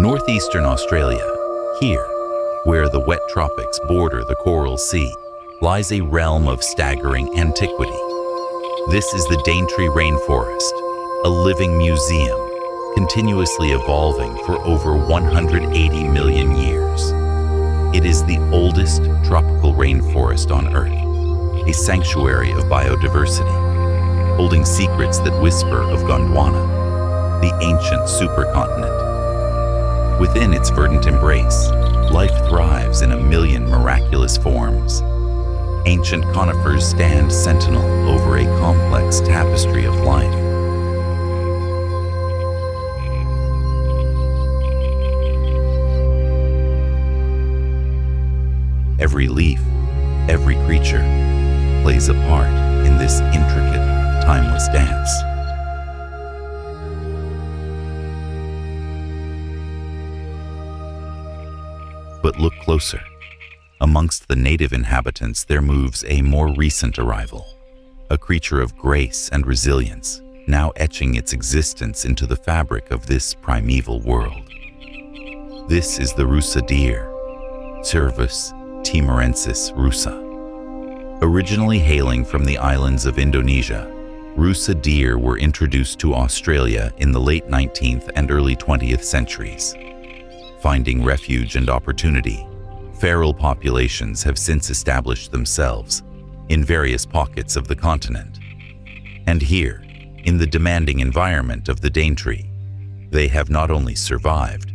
Northeastern Australia, here, where the wet tropics border the Coral Sea, lies a realm of staggering antiquity. This is the Daintree Rainforest, a living museum, continuously evolving for over 180 million years. It is the oldest tropical rainforest on Earth, a sanctuary of biodiversity, holding secrets that whisper of Gondwana, the ancient supercontinent. Within its verdant embrace, life thrives in a million miraculous forms. Ancient conifers stand sentinel over a complex tapestry of life. Every leaf, every creature, plays a part in this intricate, timeless dance. But look closer. Amongst the native inhabitants, there moves a more recent arrival, a creature of grace and resilience, now etching its existence into the fabric of this primeval world. This is the Rusa deer, Cervus timorensis rusa. Originally hailing from the islands of Indonesia, Rusa deer were introduced to Australia in the late 19th and early 20th centuries. Finding refuge and opportunity, feral populations have since established themselves in various pockets of the continent. And here, in the demanding environment of the Daintree, they have not only survived,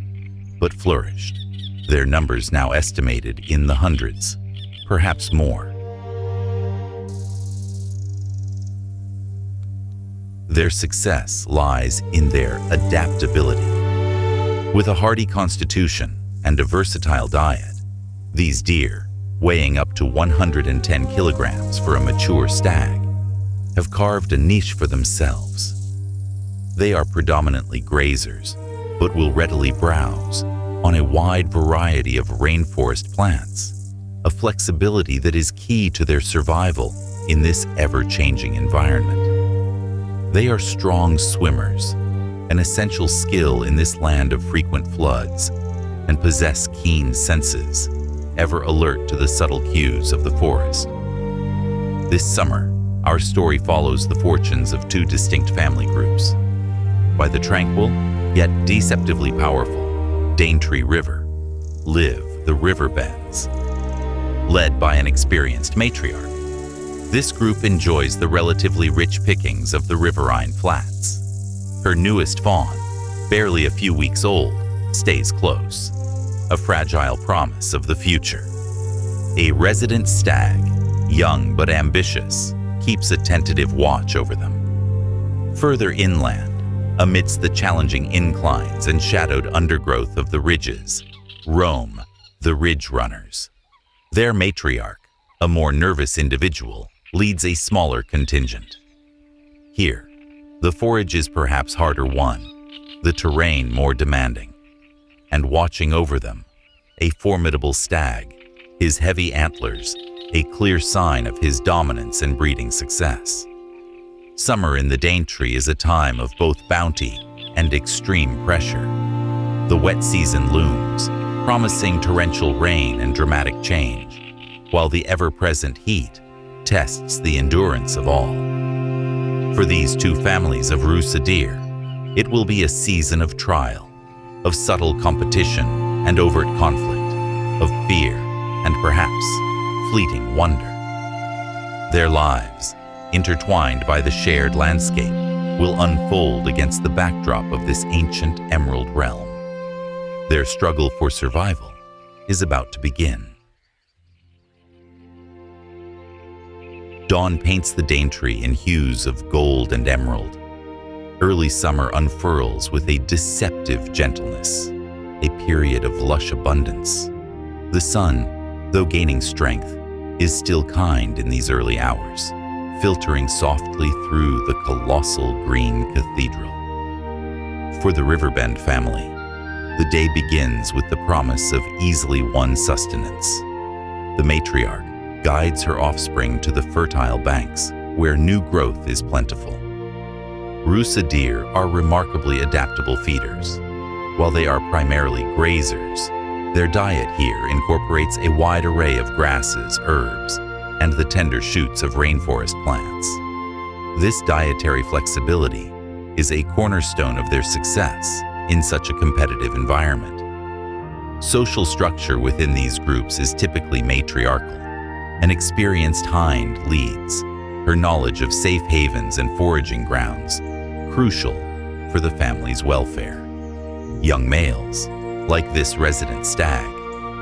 but flourished, their numbers now estimated in the hundreds, perhaps more. Their success lies in their adaptability. With a hardy constitution and a versatile diet, these deer, weighing up to 110 kilograms for a mature stag, have carved a niche for themselves. They are predominantly grazers, but will readily browse on a wide variety of rainforest plants, a flexibility that is key to their survival in this ever-changing environment. They are strong swimmers, an essential skill in this land of frequent floods, and possess keen senses, ever alert to the subtle cues of the forest. This summer, our story follows the fortunes of two distinct family groups. By the tranquil, yet deceptively powerful, Daintree River, live the riverbends. Led by an experienced matriarch, this group enjoys the relatively rich pickings of the riverine flats. Her newest fawn, barely a few weeks old, stays close, a fragile promise of the future. A resident stag, young but ambitious, keeps a tentative watch over them. Further inland, amidst the challenging inclines and shadowed undergrowth of the ridges, roam the ridge runners. Their matriarch, a more nervous individual, leads a smaller contingent. Here, the forage is perhaps harder won, the terrain more demanding, and watching over them, a formidable stag, his heavy antlers, a clear sign of his dominance and breeding success. Summer in the Daintree is a time of both bounty and extreme pressure. The wet season looms, promising torrential rain and dramatic change, while the ever-present heat tests the endurance of all. For these two families of Rusa deer, it will be a season of trial, of subtle competition and overt conflict, of fear and perhaps fleeting wonder. Their lives, intertwined by the shared landscape, will unfold against the backdrop of this ancient emerald realm. Their struggle for survival is about to begin. Dawn paints the Daintree in hues of gold and emerald. Early summer unfurls with a deceptive gentleness, a period of lush abundance. The sun, though gaining strength, is still kind in these early hours, filtering softly through the colossal green cathedral. For the Riverbend family, the day begins with the promise of easily won sustenance. The matriarch guides her offspring to the fertile banks where new growth is plentiful. Rusa deer are remarkably adaptable feeders. While they are primarily grazers, their diet here incorporates a wide array of grasses, herbs, and the tender shoots of rainforest plants. This dietary flexibility is a cornerstone of their success in such a competitive environment. Social structure within these groups is typically matriarchal. An experienced hind leads, her knowledge of safe havens and foraging grounds, crucial for the family's welfare. Young males, like this resident stag,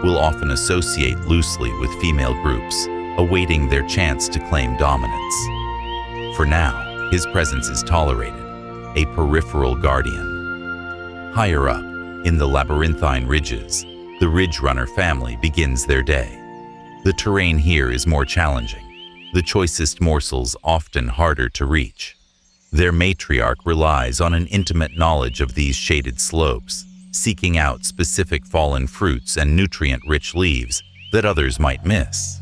will often associate loosely with female groups, awaiting their chance to claim dominance. For now, his presence is tolerated, a peripheral guardian. Higher up, in the labyrinthine ridges, the ridge runner family begins their day. The terrain here is more challenging, the choicest morsels often harder to reach. Their matriarch relies on an intimate knowledge of these shaded slopes, seeking out specific fallen fruits and nutrient-rich leaves that others might miss.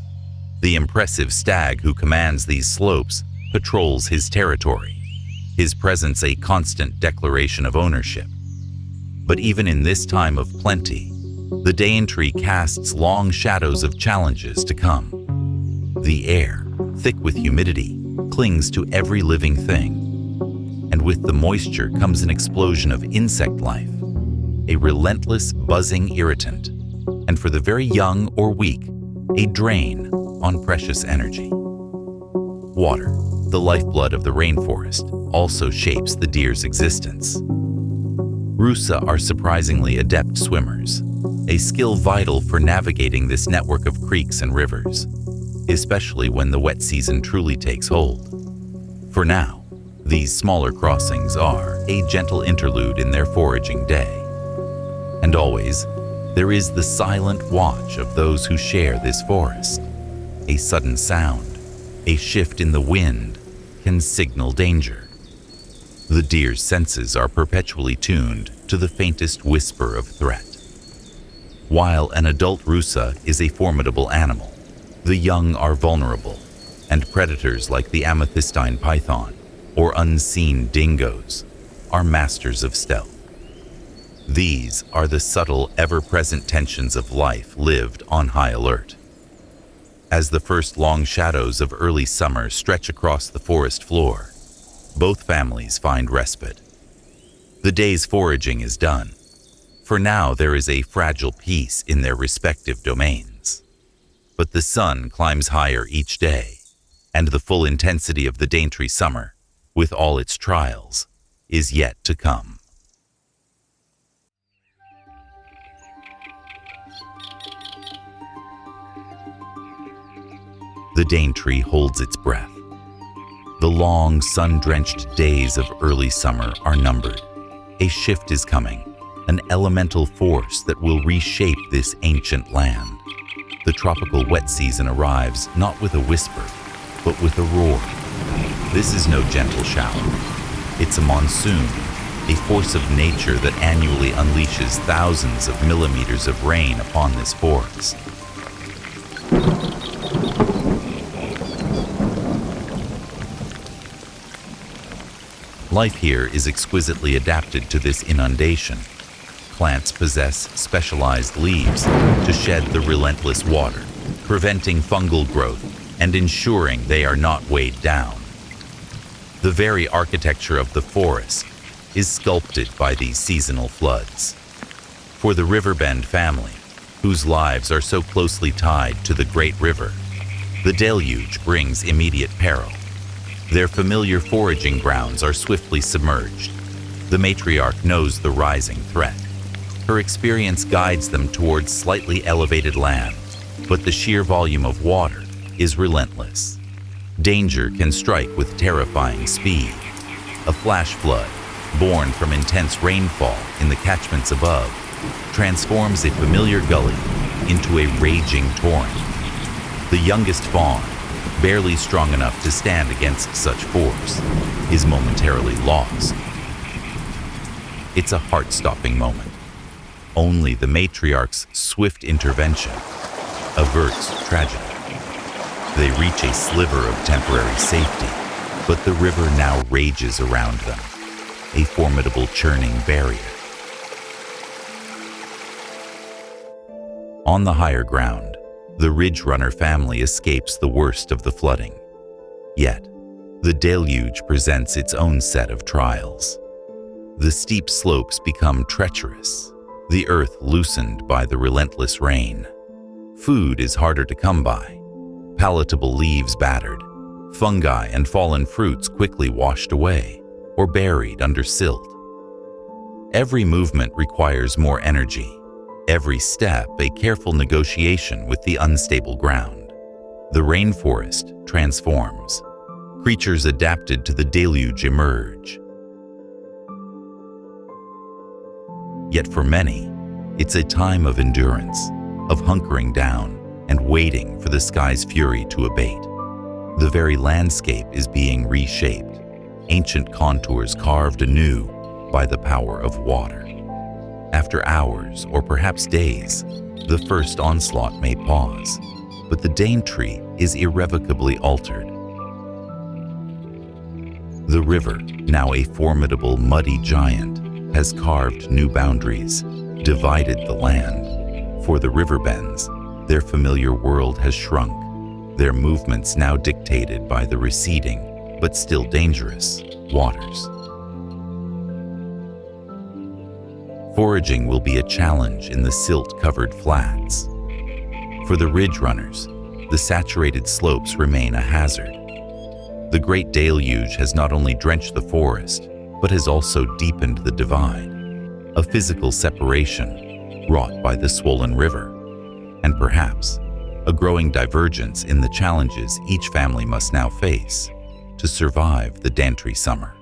The impressive stag who commands these slopes patrols his territory, his presence a constant declaration of ownership. But even in this time of plenty, the Daintree casts long shadows of challenges to come. The air, thick with humidity, clings to every living thing. And with the moisture comes an explosion of insect life, a relentless buzzing irritant, and for the very young or weak, a drain on precious energy. Water, the lifeblood of the rainforest, also shapes the deer's existence. Rusa are surprisingly adept swimmers, a skill vital for navigating this network of creeks and rivers, especially when the wet season truly takes hold. For now, these smaller crossings are a gentle interlude in their foraging day. And always, there is the silent watch of those who share this forest. A sudden sound, a shift in the wind, can signal danger. The deer's senses are perpetually tuned to the faintest whisper of threat. While an adult Rusa is a formidable animal, the young are vulnerable, and predators like the amethystine python or unseen dingoes are masters of stealth. These are the subtle, ever-present tensions of life lived on high alert. As the first long shadows of early summer stretch across the forest floor, both families find respite. The day's foraging is done. For now, there is a fragile peace in their respective domains. But the sun climbs higher each day, and the full intensity of the Daintree summer, with all its trials, is yet to come. The Daintree holds its breath. The long, sun-drenched days of early summer are numbered. A shift is coming, an elemental force that will reshape this ancient land. The tropical wet season arrives not with a whisper, but with a roar. This is no gentle shower. It's a monsoon, a force of nature that annually unleashes thousands of millimeters of rain upon this forest. Life here is exquisitely adapted to this inundation. Plants possess specialized leaves to shed the relentless water, preventing fungal growth and ensuring they are not weighed down. The very architecture of the forest is sculpted by these seasonal floods. For the Riverbend family, whose lives are so closely tied to the great river, the deluge brings immediate peril. Their familiar foraging grounds are swiftly submerged. The matriarch knows the rising threat. Her experience guides them towards slightly elevated land, but the sheer volume of water is relentless. Danger can strike with terrifying speed. A flash flood, born from intense rainfall in the catchments above, transforms a familiar gully into a raging torrent. The youngest fawn, barely strong enough to stand against such force, is momentarily lost. It's a heart-stopping moment. Only the matriarch's swift intervention averts tragedy. They reach a sliver of temporary safety, but the river now rages around them, a formidable churning barrier. On the higher ground, the ridge runner family escapes the worst of the flooding. Yet, the deluge presents its own set of trials. The steep slopes become treacherous, the earth loosened by the relentless rain. Food is harder to come by, palatable leaves battered, fungi and fallen fruits quickly washed away or buried under silt. Every movement requires more energy, every step a careful negotiation with the unstable ground. The rainforest transforms. Creatures adapted to the deluge emerge. Yet for many, it's a time of endurance, of hunkering down and waiting for the sky's fury to abate. The very landscape is being reshaped, ancient contours carved anew by the power of water. After hours or perhaps days, the first onslaught may pause, but the Daintree is irrevocably altered. The river, now a formidable muddy giant, has carved new boundaries, divided the land. For the riverbends, their familiar world has shrunk, their movements now dictated by the receding, but still dangerous, waters. Foraging will be a challenge in the silt-covered flats. For the ridge runners, the saturated slopes remain a hazard. The great deluge has not only drenched the forest, but has also deepened the divide, a physical separation wrought by the swollen river, and perhaps a growing divergence in the challenges each family must now face to survive the Daintree summer.